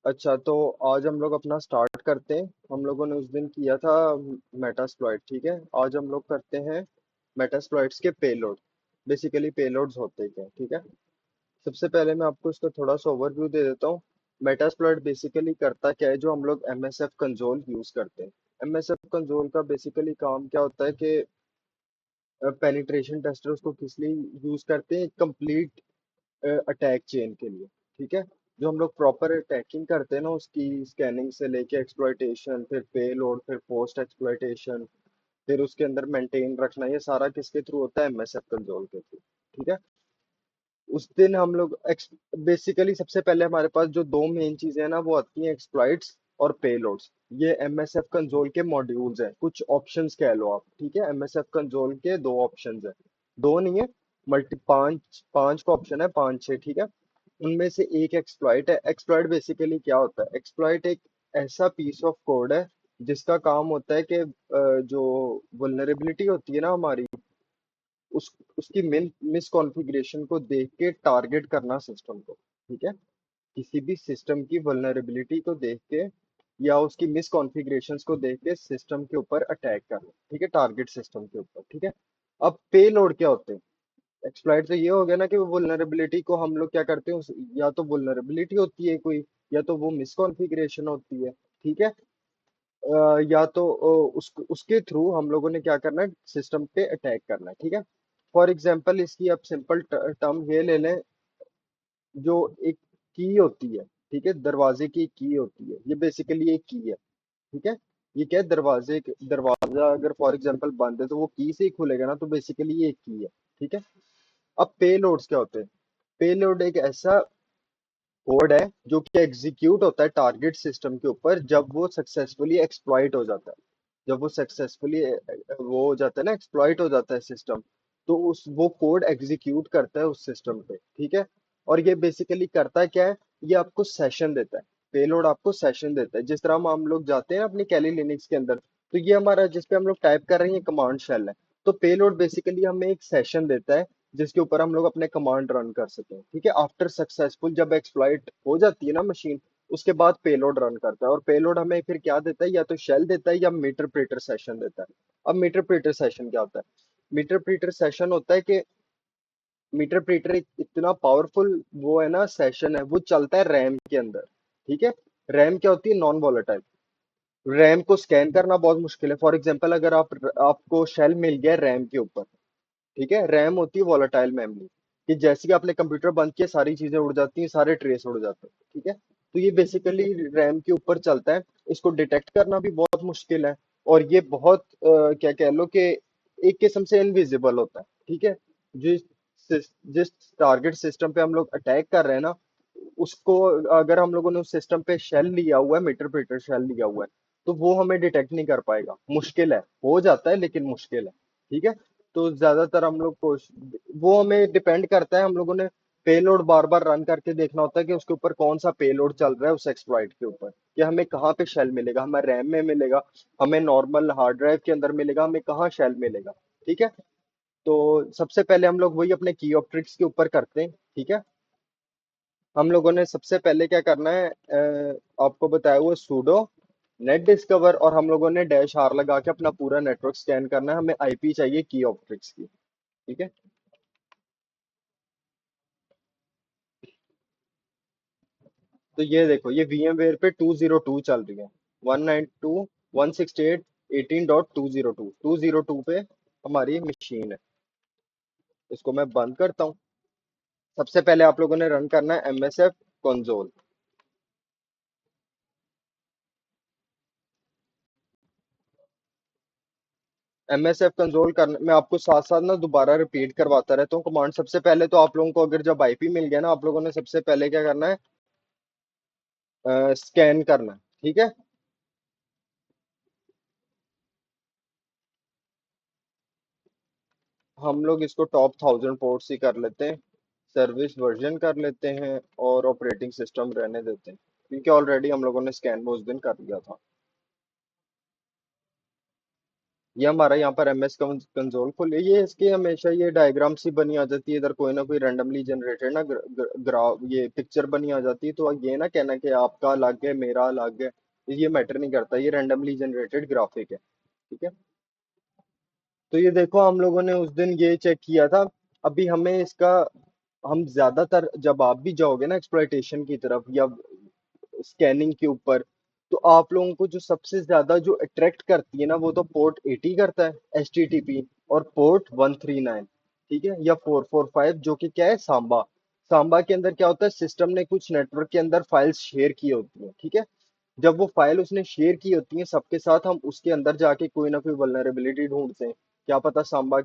अच्छा, तो आज हम लोग अपना स्टार्ट करते हैं। हम लोगों ने उस दिन किया था मेटास्प्लॉइट, ठीक है। आज हम लोग करते हैं मेटास्प्लॉइट्स के पेलोड। बेसिकली पेलोड्स होते क्या हैं, ठीक है। सबसे पहले मैं आपको इसका थोड़ा सा ओवरव्यू दे देता हूँ। मेटास्प्लॉइट बेसिकली करता क्या है, जो हम लोग एमएसएफ कंसोल यूज करते हैं। एमएसएफ कंसोल का बेसिकली काम क्या होता है कि पेनिट्रेशन टेस्टर उसको किस लिए यूज करते हैं, कंप्लीट अटैक चेन के लिए, ठीक है। जो हम लोग प्रॉपर अटैकिंग करते हैं ना, उसकी स्कैनिंग से लेके एक्सप्लॉइटेशन, फिर पेलोड, फिर पोस्ट एक्सप्लॉइटेशन, फिर उसके अंदर मेंटेन रखना, ये सारा किसके थ्रू होता है, एमएसएफ कंसोल के थ्रू, ठीक है। उस दिन हम लोग बेसिकली सबसे पहले हमारे पास जो दो मेन चीजें हैं ना, वो आती हैं एक्सप्लॉइट्स और पेलोड्स। ये एमएसएफ कंसोल के मॉड्यूल्स हैं, कुछ ऑप्शंस कह लो आप, ठीक है। एमएसएफ कंसोल के दो ऑप्शंस हैं, दो नहीं है, मल्टी पांच पांच का ऑप्शन है, पांच छह, ठीक है। उनमें से एक एक्सप्लॉइट है। एक्सप्लॉइट बेसिकली क्या होता है, एक्सप्लॉइट एक ऐसा पीस ऑफ कोड है जिसका काम होता है कि जो वल्नरेबिलिटी होती है ना हमारी, उस उसकी मिस कॉन्फ़िगरेशन को देख के टारगेट करना सिस्टम को, ठीक है। किसी भी सिस्टम की वल्नरेबिलिटी को देख के या उसकी मिस कॉन्फ़िगरेशंस को देख के सिस्टम के ऊपर अटैक करना, ठीक है, टारगेट सिस्टम के ऊपर, ठीक है। अब पेलोड क्या होते हैं। एक्सप्लॉइट तो ये हो गया ना कि वो वल्नरेबिलिटी को हम लोग क्या करते हैं, या तो वल्नरेबिलिटी होती है कोई, या तो वो मिस कॉन्फ़िगरेशन होती है, ठीक है। या तो उसके थ्रू हम लोगों ने क्या करना है, सिस्टम पे अटैक करना है, ठीक है। फॉर एग्जांपल इसकी आप सिंपल टर्म ये ले लें, जो एक की होती है, ठीक है, दरवाजे की की होती है, ये बेसिकली एक की है, ठीक है। ये क्या है, दरवाजा अगर फॉर एग्जांपल बंद है तो वो की से ही खुलेगा ना, तो बेसिकली ये एक की है, ठीक है। अब पेलोड्स क्या होते हैं। पेलोड एक ऐसा कोड है जो कि एग्जीक्यूट होता है टारगेट सिस्टम के ऊपर जब वो सक्सेसफुली एक्सप्लॉइट हो जाता है। जब वो सक्सेसफुली वो हो जाता है ना, एक्सप्लॉइट हो जाता है सिस्टम, तो उस वो कोड एग्जीक्यूट करता है उस सिस्टम पे, ठीक है। और ये बेसिकली करता क्या है, ये आपको सेशन देता है। पेलोड आपको सेशन देता है। जिस तरह हम लोग जाते हैं अपनी कैली लिनक्स के अंदर, तो ये हमारा जिस पे हम लोग टाइप कर रहे हैं, ये कमांड शेल है। तो पेलोड बेसिकली हमें एक सेशन देता है जिसके ऊपर हम लोग अपने कमांड रन कर सकें, ठीक है। आफ्टर सक्सेसफुल जब एक्सप्लॉइट हो जाती है ना मशीन, उसके बाद पेलोड रन करता है। और पेलोड हमें फिर क्या देता है, या तो शेल देता है या मीटर प्रीटर सेशन देता है। अब मीटर प्रीटर सेशन क्या होता है। मीटर प्रीटर सेशन होता है कि मीटर प्रीटर एक इतना पावरफुल वो है ना, सेशन है, वो चलता है रैम के अंदर, ठीक है। रैम क्या होती है, नॉन वॉलेटाइल। रैम को स्कैन करना बहुत मुश्किल है। फॉर एग्जांपल अगर आपको शेल मिल गया रैम के ऊपर, ठीक है। रैम होती है वॉलेटाइल मेमोरी, कि जैसे कि आपने कंप्यूटर बंद किया सारी चीजें उड़ जाती हैं, सारे ट्रेस उड़ जाते हैं, ठीक है। तो ये बेसिकली रैम के ऊपर चलता है। इसको डिटेक्ट करना भी बहुत मुश्किल है। और ये बहुत क्या कह लो कि एक किस्म से इनविजिबल होता है, ठीक है। जिस जिस टारगेट सिस्टम पे हम लोग अटैक कर रहे हैं ना, उसको अगर हम लोगों ने उस सिस्टम पे शेल लिया हुआ है, मीटर प्रीटर शेल लिया हुआ है, तो वो हमें डिटेक्ट नहीं कर पाएगा। मुश्किल है, हो जाता है लेकिन मुश्किल है, ठीक है। तो ज्यादातर हम लोग वो हमें डिपेंड करता है, हम लोगों ने पेलोड बार बार रन करके देखना होता है कि उसके ऊपर कौन सा पेलोड चल रहा है उस एक्सप्लॉइट के ऊपर, कि हमें कहाँ पे शेल मिलेगा, हमें रैम में मिलेगा, हमें नॉर्मल हार्ड ड्राइव के अंदर मिलेगा, हमें कहाँ शेल मिलेगा, ठीक है। तो सबसे पहले हम लोग वही अपने की ऑफ ट्रिक्स के ऊपर करते हैं, ठीक है। हम लोगों ने सबसे पहले क्या करना है, आपको बताया हुआ सूडो नेट डिस्कवर, और हम लोगों ने डैश आर लगा के अपना पूरा नेटवर्क स्कैन करना है। हमें आईपी चाहिए की ऑफ ट्रिक्स की, ठीक है। तो ये देखो, ये VMware पे 202 चल रही है, 192.168.18.202, 202 पे हमारी मशीन है। इसको मैं बंद करता हूँ। सबसे पहले आप लोगों ने रन करना है एमएसएफ कंसोल। एमएसएफ कंसोल करने मैं आपको साथ साथ ना दोबारा रिपीट करवाता रहता हूँ कमांड। सबसे पहले तो आप लोगों को अगर जब आईपी मिल गया ना, आप लोगों ने सबसे पहले क्या करना है, स्कैन करना है, ठीक है। हम लोग इसको टॉप 1000 पोर्ट्स ही कर लेते हैं, सर्विस वर्जन कर लेते हैं, और ऑपरेटिंग सिस्टम रहने देते हैं, क्योंकि ऑलरेडी हम लोगों ने स्कैन उस दिन कर लिया था। ये हमारा यहाँ पर एमएस कंसोल खोलिए। ये इसकी हमेशा ये डायग्राम सी बनी आ जाती है, इधर कोई ना कोई रैंडमली जनरेटेड ना ग्राफ ये पिक्चर बनी आ जाती है। तो ये ना कहना कि आपका अलग है मेरा अलग है, ये मैटर नहीं करता, ये रैंडमली जनरेटेड ग्राफिक है। ठीक है। तो ये देखो हम लोगों ने उस दिन ये चेक किया था। अभी हमें इसका, हम ज्यादातर जब आप भी जाओगे ना एक्सप्लॉयटेशन की तरफ या स्कैनिंग के ऊपर, तो आप लोगों को जो सबसे ज्यादा जो अट्रैक्ट करती है ना, वो तो पोर्ट 80 करता है HTTP, और पोर्ट 139, ठीक है, या 445, जो कि क्या है, सांबा। सांबा के अंदर क्या होता है, सिस्टम ने कुछ नेटवर्क के अंदर फाइल्स शेयर की होती है, ठीक है। जब वो फाइल उसने शेयर की होती है सबके साथ, हम उसके अंदर जाके कोई ना कोई वल्नरेबिलिटी ढूंढते हैं। क्या पता सांबा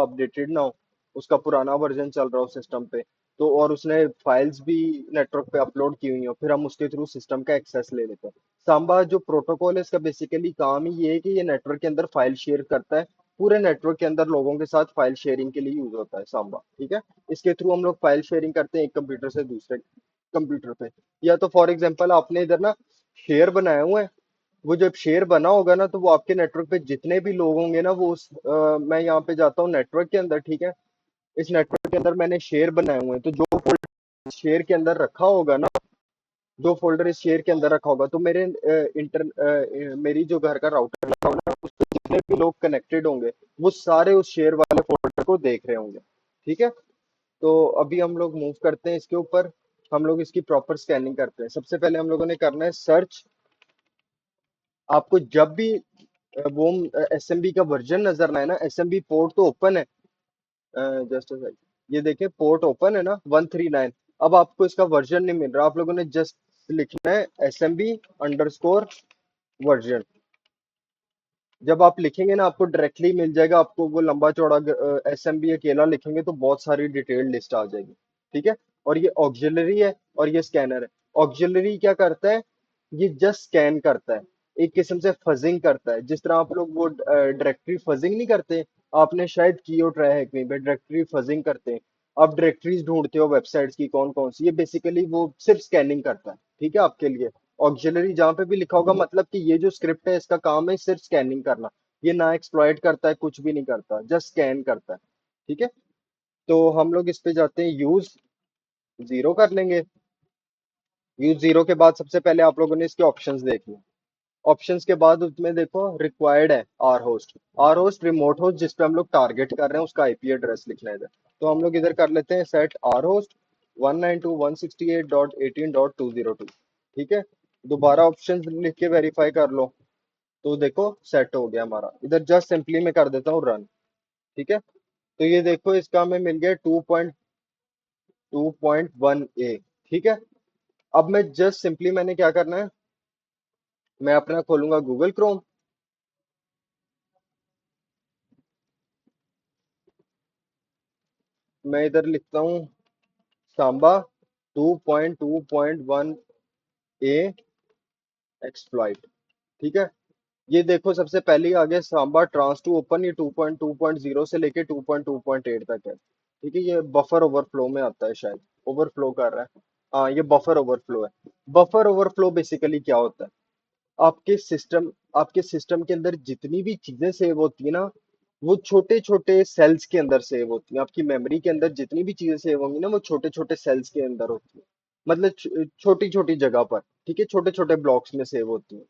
अपडेटेड ना हो, उसका पुराना वर्जन चल रहा हो सिस्टम पे, तो और उसने फाइल्स भी नेटवर्क पे अपलोड की हुई हो, फिर हम उसके थ्रू सिस्टम का एक्सेस ले लेते हैं। सांबा जो प्रोटोकॉल है, इसका बेसिकली काम ही ये है कि ये नेटवर्क के अंदर फाइल शेयर करता है। पूरे नेटवर्क के अंदर लोगों के साथ फाइल शेयरिंग के लिए यूज होता है सांबा, ठीक है। इसके थ्रू हम लोग फाइल शेयरिंग करते हैं एक कंप्यूटर से दूसरे कंप्यूटर पे। या तो फॉर एग्जांपल आपने इधर ना शेयर बनाया हुआ है, वो जब शेयर बना होगा ना, तो वो आपके नेटवर्क पे जितने भी लोग होंगे ना, वो मैं यहाँ पे जाता हूँ नेटवर्क के अंदर, ठीक है। इस नेटवर्क के अंदर मैंने शेयर बनाए हुए हैं, तो जो फोल्डर शेयर के अंदर रखा होगा ना, जो फोल्डर इस शेयर के अंदर रखा होगा, तो मेरी जो घर का राउटर लगा होगा ना, उस पे जितने भी लोग कनेक्टेड होंगे, वो सारे उस शेयर वाले फोल्डर को देख रहे होंगे, ठीक है। तो अभी हम लोग मूव करते हैं इसके ऊपर। हम लोग इसकी प्रॉपर स्कैनिंग करते हैं। सबसे पहले हम लोगों ने करना है सर्च। आपको जब भी वो एसएमबी का वर्जन नजर ना आए ना, एसएमबी पोर्ट तो ओपन है, जस्ट ये देखिए पोर्ट ओपन है ना 139। अब आपको इसका वर्जन नहीं मिल रहा, आप लोगों ने जस्ट लिखना है SMB_वर्जन। जब आप लिखेंगे ना, आपको डायरेक्टली मिल जाएगा। आपको वो लंबा चौड़ा SMB अकेला लिखेंगे तो बहुत सारी डिटेल लिस्ट आ जाएगी, ठीक है। और ये ऑक्सिलरी है और ये स्कैनर है। ऑक्सिलरी क्या करता है, ये जस्ट स्कैन करता है, एक किस्म से फजिंग करता है। जिस तरह आप लोग वो डायरेक्टरी फजिंग नहीं करते, आपने शायद की हो ट्राई है कहीं पे, डायरेक्टरी फजिंग करते हैं। आप डायरेक्टरीज ढूंढते हो वेबसाइट्स की कौन कौन सी, ये बेसिकली वो सिर्फ स्कैनिंग करता है, ठीक है, आपके लिए। ऑक्सिलरी जहाँ पे भी लिखा होगा, मतलब कि ये जो स्क्रिप्ट है इसका काम है सिर्फ स्कैनिंग करना। ये ना एक्सप्लॉइट करता है, कुछ भी नहीं करता, जस्ट स्कैन करता है, ठीक है। तो हम लोग इस पे जाते हैं, यूज जीरो कर लेंगे। यूज जीरो के बाद सबसे पहले आप लोगों ने इसके ऑप्शंस देखने। ऑप्शंस के बाद उसमें देखो रिक्वायर्ड है R host. R host remote host जिस पे हम लोग टारगेट कर रहे हैं, उसका आईपी एड्रेस लिखना है इधर। तो हम लोग इधर कर लेते हैं सेट आर होस्ट 192.168.18.202, ठीक है। दोबारा ऑप्शंस लिख के वेरीफाई कर लो। तो देखो सेट हो गया हमारा। इधर जस्ट सिंपली मैं कर देता हूँ रन, ठीक है। तो ये देखो इसका हमें मिल गया 2.2.1A, ठीक है। अब मैं जस्ट सिंपली मैंने क्या करना है, मैं अपना खोलूंगा गूगल क्रोम। मैं इधर लिखता हूँ सांबा 2.2.1A एक्सप्लॉइट, ठीक है। ये देखो सबसे पहले ही आ गया सांबा ट्रांस टू ओपन, ये 2.2.0 से लेके 2.2.8 तक है, ठीक है। ये बफर ओवरफ्लो में आता है शायद, ओवरफ्लो कर रहा है। हाँ, ये बफर ओवरफ्लो है। बफर ओवरफ्लो बेसिकली क्या होता है, आपके सिस्टम आपके सिस्टम के अंदर जितनी भी चीजें सेव होती है ना, वो छोटे छोटे सेल्स के अंदर सेव होती है। आपकी मेमोरी के अंदर जितनी भी चीजें सेव होंगी ना, वो छोटे छोटे सेल्स के अंदर होती है, मतलब छोटी छोटी जगह पर, ठीक है, छोटे छोटे ब्लॉक्स में सेव होती है।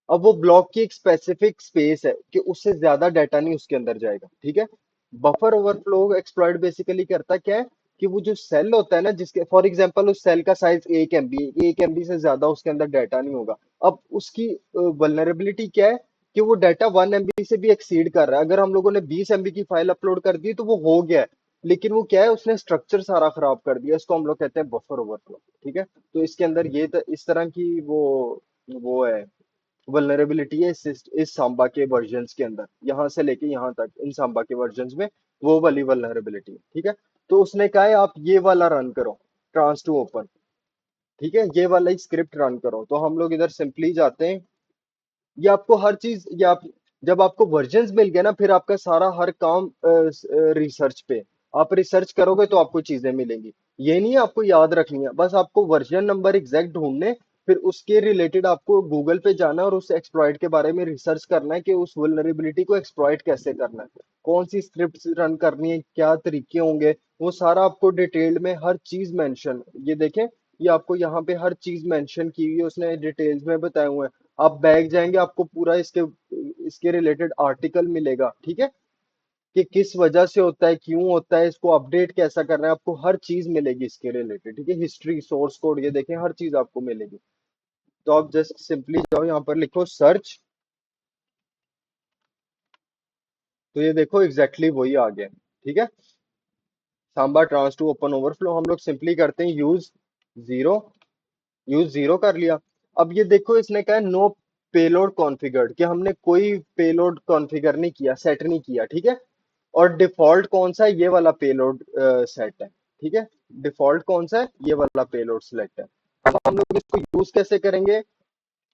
अब वो ब्लॉक की एक स्पेसिफिक स्पेस है कि उससे ज्यादा डाटा नहीं उसके अंदर जाएगा, ठीक है। बफर ओवरफ्लो एक्सप्लॉइट बेसिकली करता क्या है, कि वो जो सेल होता है ना, जिसके फॉर एग्जांपल उस सेल का साइज 1 MB, 1 MB से ज्यादा उसके अंदर डाटा नहीं होगा। अब उसकी वल्नरेबिलिटी क्या है, कि वो डाटा 1 MB से भी एक्सीड कर रहा है। अगर हम लोगों ने 20 MB की फाइल अपलोड कर दी तो वो हो गया है, लेकिन वो क्या है, उसने स्ट्रक्चर सारा खराब कर दिया। इसको हम लोग कहते हैं बफर ओवरफ्लो, ठीक है। तो इसके अंदर इस तरह की वो है, वल्नरेबिलिटी है इस सांबा के वर्जन्स के अंदर, यहाँ से लेके यहाँ तक इन सांबा के वर्जन्स में वो वाली वल्नरेबिलिटी है, ठीक है। तो उसने कहा है आप ये वाला रन करो, ट्रांस टू ओपन, ठीक है, ये वाला ही स्क्रिप्ट रन करो। तो हम लोग इधर सिंपली जाते हैं। ये आपको हर चीज, ये आप जब आपको वर्जन्स मिल गए ना, फिर आपका सारा हर काम रिसर्च पे। आप रिसर्च करोगे तो आपको चीजें मिलेंगी। ये नहीं है आपको याद रखनी है, बस आपको वर्जन नंबर एग्जैक्ट ढूंढने, फिर उसके रिलेटेड आपको गूगल पे जाना है और उस एक्सप्लॉइट के बारे में रिसर्च करना है कि उस वल्नरेबिलिटी को एक्सप्लॉइट कैसे करना है, कौन सी स्क्रिप्ट रन करनी है, क्या तरीके होंगे, वो सारा आपको डिटेल्ड में हर चीज मेंशन, ये देखें, ये आपको यहाँ पे हर चीज मेंशन की हुई है, उसने डिटेल्स में बताए हुए हैं। आप बैक जाएंगे आपको पूरा इसके इसके रिलेटेड आर्टिकल मिलेगा, ठीक है, कि किस वजह से होता है, क्यों होता है, इसको अपडेट कैसा करना है, आपको हर चीज मिलेगी इसके रिलेटेड, ठीक है, हिस्ट्री, सोर्स कोड, ये देखें हर चीज आपको मिलेगी। तो आप जस्ट सिंपली जाओ यहाँ पर लिखो सर्च, तो ये देखो एग्जैक्टली exactly वही आ गया, ठीक है। Samba trans two open overflow हम लोग सिंपली करते हैं जीरो यूज जीरो कर लिया। अब ये देखो इसने कहा नो पेलोड कॉन्फ़िगर्ड, कि हमने कोई पेलोड कॉन्फ़िगर नहीं किया, सेट नहीं किया, ठीक है। और डिफॉल्ट कौन सा है, ये वाला पेलोड सेट है, ठीक है। डिफॉल्ट कौन सा है, ये वाला पेलोड सिलेक्ट है। अब हम लोग इसको यूज कैसे करेंगे,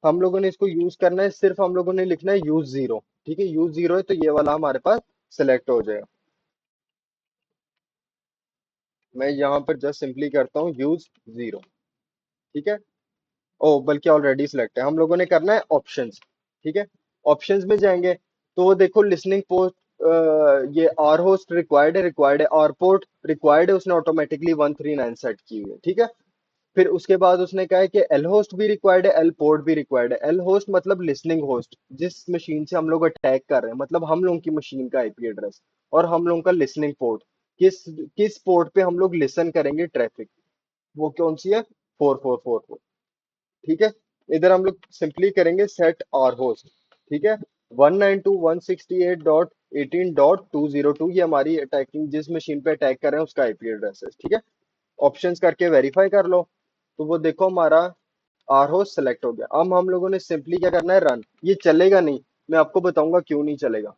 हम लोगों ने इसको यूज करना है, सिर्फ हम लोगों ने लिखना है यूज जीरो, ठीक है, यूज जीरो है तो ये वाला हमारे पास सिलेक्ट हो जाएगा। मैं यहाँ पर जस्ट सिंपली करता हूँ यूज जीरो, ठीक है। ओ बल्कि ऑलरेडी सिलेक्ट है, हम लोगों ने करना है ऑप्शंस, ठीक है। ऑप्शंस में जाएंगे तो वो देखो लिसनिंग पोस्ट, ये आर होस्ट रिक्वायर्ड है, आर पोर्ट रिक्वायर्ड है, उसने ऑटोमेटिकली 139 सेट की हुई है, ठीक है। फिर उसके बाद उसने कहा है कि एल होस्ट भी रिक्वायर्ड है, एल पोर्ट भी रिक्वायर्ड है। एल होस्ट मतलब लिसनिंग होस्ट, जिस मशीन से हम लोग अटैक कर रहे हैं, मतलब हम लोगों की मशीन का आईपी एड्रेस, और हम लोगों का लिसनिंग पोर्ट, किस किस पोर्ट पे हम लोग लिसन करेंगे ट्रैफिक, वो कौन सी है, 4444, ठीक है। इधर हम लोग सिंपली करेंगे सेट आर होस्ट, ठीक है। 192.168.18.202 ये हमारी अटैकिंग, जिस मशीन पे अटैक कर रहे हैं उसका आईपी एड्रेस है, ठीक है। ऑप्शंस करके वेरीफाई कर लो, तो वो देखो हमारा आर होस्ट सेलेक्ट हो गया। अब हम लोगों ने सिंपली क्या करना है, रन। ये चलेगा नहीं, मैं आपको बताऊंगा क्यों नहीं चलेगा।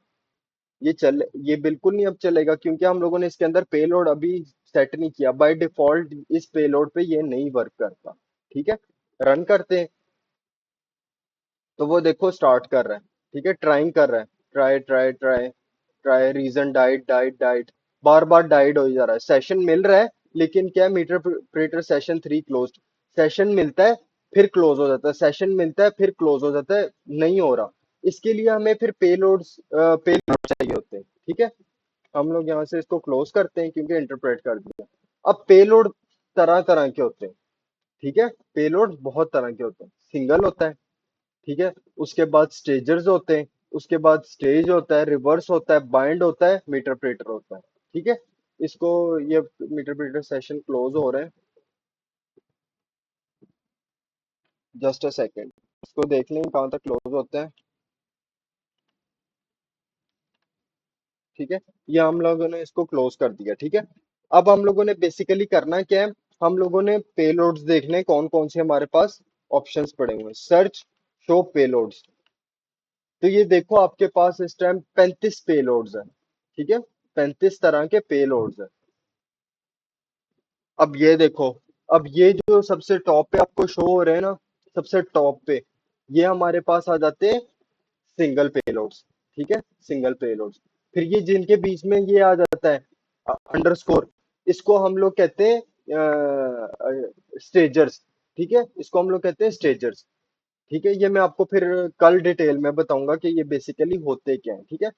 ये बिल्कुल नहीं अब चलेगा, क्योंकि हम लोगों ने इसके अंदर पेलोड अभी सेट नहीं किया, बाय डिफॉल्ट इस पेलोड पे ये नहीं वर्क करता, ठीक है। रन करते हैं तो वो देखो स्टार्ट कर रहा है, ठीक है, ट्राइंग कर रहा है, try try try try, reason diet diet diet, बार बार डाइट हो जा रहा है, सेशन मिल रहा है, लेकिन क्या, मीटर प्रेटर सेशन 3 क्लोज, सेशन मिलता है फिर क्लोज हो जाता है, सेशन मिलता है फिर क्लोज हो जाता है, नहीं हो रहा। इसके लिए हमें फिर पेलोड चाहिए होते हैं, ठीक है। हम लोग यहाँ से इसको क्लोज करते हैं क्योंकि इंटरप्रेट कर दिया। अब पेलोड तरह तरह के होते हैं, ठीक है, पेलोड बहुत तरह के होते हैं, सिंगल होता है, ठीक है, उसके बाद स्टेजर्स होते हैं, उसके बाद स्टेज होता है, रिवर्स होता है, बाइंड होता है, मीटर प्रेटर होता है, ठीक है। इसको, ये मीटर प्रेटर सेशन क्लोज हो रहे हैं, जस्ट अ सेकेंड, इसको देख लें कहाँ तक क्लोज होता है, ठीक है। ये हम लोगों ने इसको क्लोज कर दिया, ठीक है। अब हम लोगों ने बेसिकली करना क्या है, हम लोगों ने पेलोड्स देखने कौन कौन से हमारे पास ऑप्शंस पड़े हुए हैं, सर्च शो पेलोड्स, तो ये देखो आपके पास इस टाइम 35 पेलोड्स है, ठीक है, 35 तरह के पेलोड्स है। अब ये देखो, अब ये जो सबसे टॉप पे आपको शो हो रहे हैं ना, सबसे टॉप पे, ये हमारे पास आ जाते हैं सिंगल पेलोड्स, ठीक है, सिंगल पेलोड्स। फिर ये जिनके बीच में ये आ जाता है अंडरस्कोर, इसको हम लोग कहते हैं स्टेजर्स, ठीक है, इसको हम लोग कहते हैं स्टेजर्स, ठीक है। ये मैं आपको फिर कल डिटेल में बताऊंगा कि ये बेसिकली होते क्या है, ठीक है।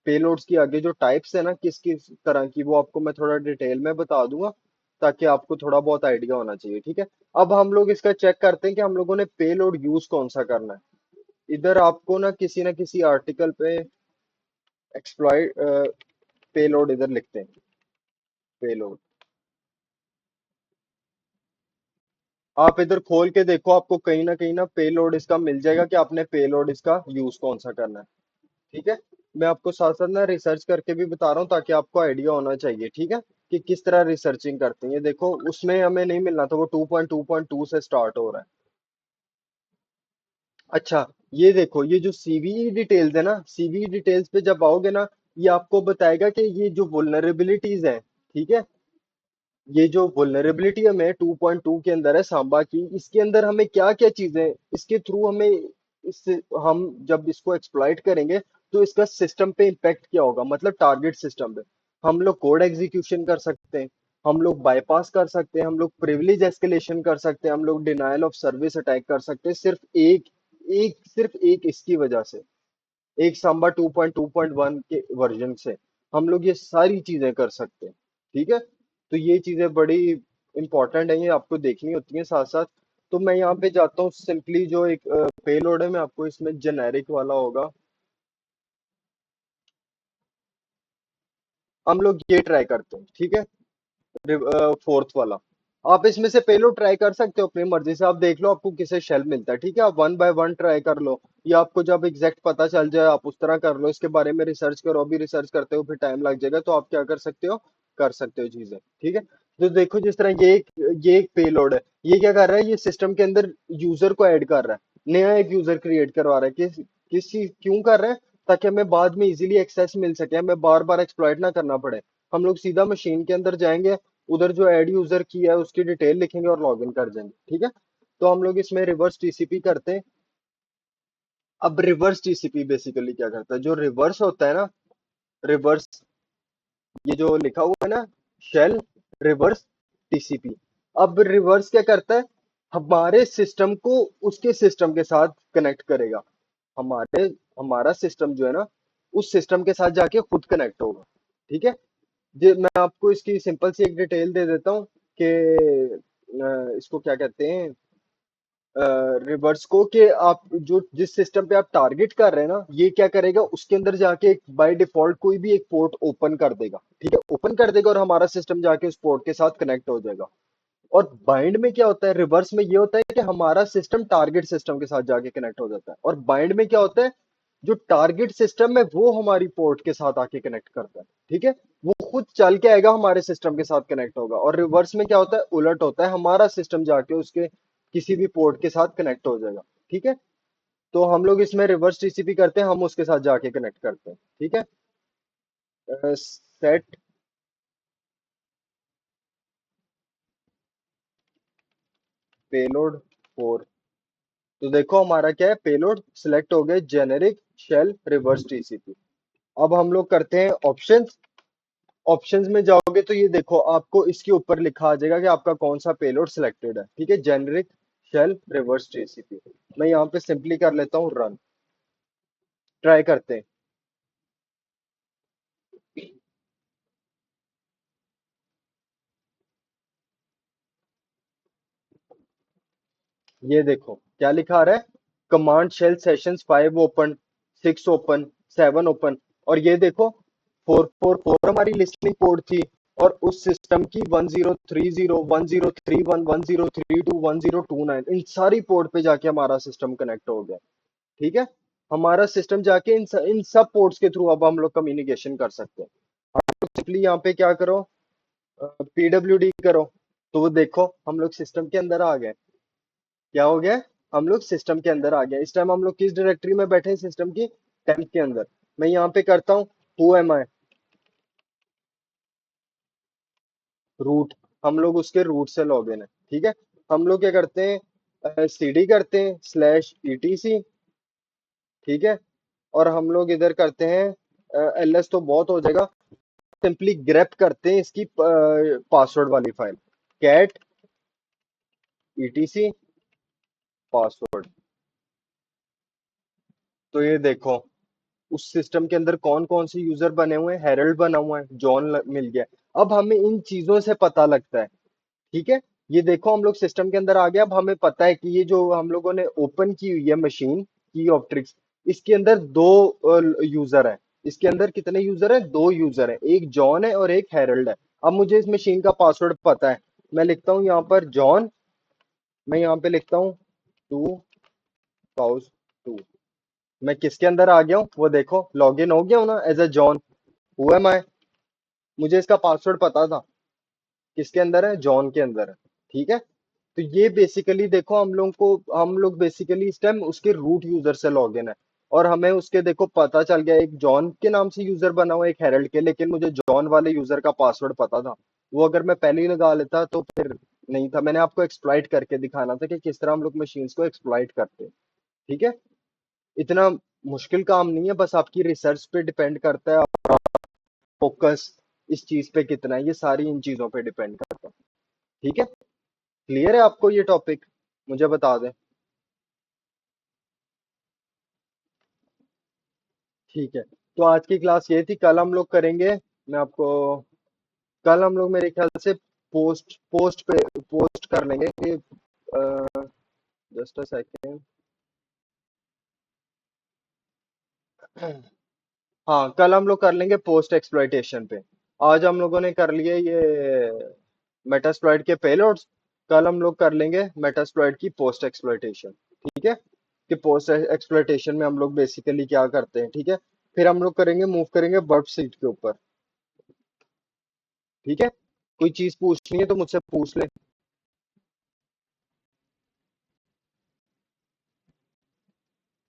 पेलोड्स की आगे जो टाइप्स है ना किस किस तरह की, वो आपको मैं थोड़ा डिटेल में बता दूंगा, ताकि आपको थोड़ा बहुत आइडिया होना चाहिए, ठीक है। अब हम लोग इसका चेक करते हैं कि हम लोगों ने पेलोड यूज कौन सा करना है। इधर आपको ना किसी आर्टिकल पे एक्सप्लॉइट पेलोड इधर लिखते हैं, पेलोड, आप इधर खोल के देखो, आपको कहीं ना पेलोड इसका मिल जाएगा कि आपने पेलोड इसका यूज कौन सा करना है, ठीक है। मैं आपको साथ साथ ना रिसर्च करके भी बता रहा हूँ ताकि आपको आइडिया होना चाहिए, ठीक है, कि किस तरह रिसर्चिंग करते हैं। ये देखो उसमें हमें नहीं मिलना था, वो 2.2.2 से स्टार्ट हो रहा है। अच्छा, ये देखो ये जो सीवी डिटेल्स है ना, सीवी डिटेल्स पे जब आओगे ना, ये आपको बताएगा कि ये जो वुलनरेबिलिटीज है, ठीक है, ये जो वुलनरेबिलिटी हमें 2.2 के अंदर है सांबा की, इसके अंदर हमें क्या क्या चीजें, इसके थ्रू हमें, इससे हम जब इसको एक्सप्लॉइट करेंगे तो इसका सिस्टम पे इम्पेक्ट क्या होगा, मतलब टारगेट सिस्टम पे हम लोग कोड एग्जीक्यूशन कर सकते हैं, हम लोग बाईपास कर सकते हैं, हम लोग प्रिविलेज एस्केलेशन कर सकते हैं, हम लोग डिनायल ऑफ सर्विस अटैक कर सकते हैं, सिर्फ एक इसकी वजह से, एक सांबा 2.2.1 के वर्जन से हम लोग ये सारी चीजें कर सकते हैं। ठीक है, तो ये चीजें बड़ी इंपॉर्टेंट है, ये आपको देखनी होती है साथ साथ। तो मैं यहाँ पे जाता हूँ, सिंपली जो एक पेलोड है मैं आपको इसमें जेनेरिक वाला होगा, हम लोग ये ट्राई करते हैं। ठीक है, फोर्थ वाला, आप इसमें से पेलोड ट्राई कर सकते हो अपनी मर्जी से, आप देख लो आपको किसे शेल मिलता है। ठीक है, आप वन बाय वन ट्राई कर लो, या आपको जब एग्जैक्ट पता चल जाए आप उस तरह कर लो, इसके बारे में रिसर्च करो, अभी रिसर्च करते हो फिर टाइम लग जाएगा, तो आप क्या कर सकते हो चीजें। ठीक है, तो देखो जिस तरह ये एक पेलोड है, ये क्या कर रहा है, ये सिस्टम के अंदर यूजर को ऐड कर रहा है, नया एक यूजर क्रिएट करवा रहा है, किस चीज क्यों कर रहे हैं, ताकि हमें बाद में इजीली एक्सेस मिल सके, हमें बार बार एक्सप्लॉइट ना करना पड़े। हम लोग सीधा मशीन के अंदर जाएंगे, उधर जो एड यूजर की है उसकी डिटेल लिखेंगे और लॉगिन कर देंगे। ठीक है, तो हम लोग इसमें रिवर्स टीसीपी करते हैं। अब रिवर्स टीसीपी बेसिकली क्या करता है, जो रिवर्स होता है ना, रिवर्स, ये जो लिखा हुआ है ना, शेल रिवर्स टीसीपी। अब रिवर्स क्या करता है, हमारे सिस्टम को उसके सिस्टम के साथ कनेक्ट करेगा, हमारे हमारा सिस्टम जो है ना, उस सिस्टम के साथ जाके खुद कनेक्ट होगा। ठीक है, मैं आपको इसकी सिंपल सी एक डिटेल दे देता हूँ कि इसको क्या कहते हैं, रिवर्स को, कि आप जो जिस सिस्टम पे आप टारगेट कर रहे हैं ना, ये क्या करेगा, उसके अंदर जाके बाय डिफॉल्ट कोई भी एक पोर्ट ओपन कर देगा। ठीक है, ओपन कर देगा और हमारा सिस्टम जाके उस पोर्ट के साथ कनेक्ट हो जाएगा। और बाइंड में क्या होता है, रिवर्स में ये होता है कि हमारा सिस्टम टारगेट सिस्टम के साथ जाके कनेक्ट हो जाता है, और बाइंड में क्या होता है, जो टारगेट सिस्टम है वो हमारी पोर्ट के साथ आके कनेक्ट करता है। ठीक है, वो खुद चल के आएगा, हमारे सिस्टम के साथ कनेक्ट होगा। और रिवर्स में क्या होता है, उलट होता है, हमारा सिस्टम जाके उसके किसी भी पोर्ट के साथ कनेक्ट हो जाएगा। ठीक है, तो हम लोग इसमें रिवर्स टीसीपी करते हैं, हम उसके साथ जाके कनेक्ट करते हैं। ठीक है, सेट पेलोड 4, तो देखो हमारा क्या है, पेलोड सिलेक्ट हो गया, जेनेरिक शेल रिवर्स टीसीपी। अब हम लोग करते हैं ऑप्शंस। ऑप्शंस में जाओगे तो ये देखो आपको इसके ऊपर लिखा आ जाएगा कि आपका कौन सा पेलोड सिलेक्टेड है। ठीक है, जेनेरिक शेल रिवर्स टीसीपी, मैं यहाँ पे सिंपली कर लेता हूँ रन, ट्राई करते हैं। ये देखो क्या लिखा आ रहा है, command shell sessions 5 open, 6 open, 7 open, और ये देखो 444 हमारी लिस्टिंग पोर्ट थी, और उस सिस्टम की 1030, 1031, 1032, 1029, इन सारी पोर्ट पे जाके हमारा सिस्टम कनेक्ट हो गया। ठीक है, हमारा सिस्टम जाके इन सब पोर्ट्स के थ्रू अब हम लोग कम्युनिकेशन कर सकते हैं। तो सिंपली यहाँ पे क्या करो, पीडब्ल्यूडी करो, तो वो देखो हम लोग सिस्टम के अंदर आ गए। क्या हो गया, हम लोग सिस्टम के अंदर आ गए। इस टाइम हम लोग किस डायरेक्टरी में बैठे हैं, सिस्टम की टेम्प के अंदर। मैं यहाँ पे करता हूँ हु एम आई, रूट, हम लोग उसके रूट से लॉगिन है। ठीक है, हम लोग क्या करते हैं, सीडी करते हैं स्लैश ईटीसी। ठीक है, और हम लोग इधर करते हैं एलएस, तो बहुत हो जाएगा, सिंपली ग्रेप करते हैं इसकी पासवर्ड वाली फाइल, कैट ईटीसी पासवर्ड। तो ये देखो उस सिस्टम के अंदर कौन कौन से यूजर बने हुए हैं, हेरल्ड बना हुआ है, जॉन मिल गया। अब हमें इन चीजों से पता लगता है। ठीक है, ये देखो हम लोग सिस्टम के अंदर आ गए, अब हमें पता है कि ये जो हम लोगों ने ओपन की हुई है मशीन की ऑप्ट्रिक्स, इसके अंदर दो यूजर है। इसके अंदर कितने यूजर है, दो यूजर है, एक जॉन है और एक हेरल्ड है। अब मुझे इस मशीन का पासवर्ड पता है, मैं लिखता हूँ यहाँ पर जॉन, मैं यहाँ पे लिखता हूँ 2002। मैं किसके अंदर आ गया हूँ, वो देखो लॉग इन हो गया हूँ ना as a John. Who am I, मुझे इसका पासवर्ड पता था, किसके अंदर है, जॉन के अंदर है। ठीक है, तो ये बेसिकली देखो हम लोग बेसिकली इस टाइम उसके रूट यूजर से लॉग इन है, और हमें उसके देखो पता चल गया, एक जॉन के नाम से यूजर बना हुआ है, एक हेरल्ड के, लेकिन मुझे जॉन वाले यूजर का पासवर्ड पता था। वो अगर मैं पहले ही लगा लेता तो फिर नहीं था। मैंने आपको एक्सप्लॉइट करके दिखाना था कि किस तरह हम लोग मशीन्स को एक्सप्लॉइट करते हैं। ठीक है, इतना मुश्किल काम नहीं है, बस आपकी रिसर्च पे डिपेंड करता है, फोकस, इस चीज पे कितना है, ये सारी इन चीजों पे डिपेंड करता है। ठीक है, क्लियर है आपको ये टॉपिक? मुझे बता दें। ठीक है, तो आज की क्लास ये थी। कल हम लोग करेंगे, मैं आपको, कल हम लोग मेरे ख्याल से पोस्ट पोस्ट पे पोस्ट कर लेंगे कि, जस्ट अ सेकेंड। हाँ, कल हम लोग कर लेंगे पोस्ट एक्सप्लॉइटेशन पे। आज हम लोगों ने कर लिए ये मेटास्प्लॉइट के पेलोड्स। कल हम लोग कर लेंगे मेटास्प्लॉइट की पोस्ट एक्सप्लॉइटेशन। ठीक है, कि पोस्ट एक्सप्लॉइटेशन में हम लोग बेसिकली क्या करते हैं। ठीक है, फिर हम लोग करेंगे, मूव करेंगे बर्ड सीट के ऊपर। ठीक है, कोई चीज पूछनी है तो मुझसे पूछ ले।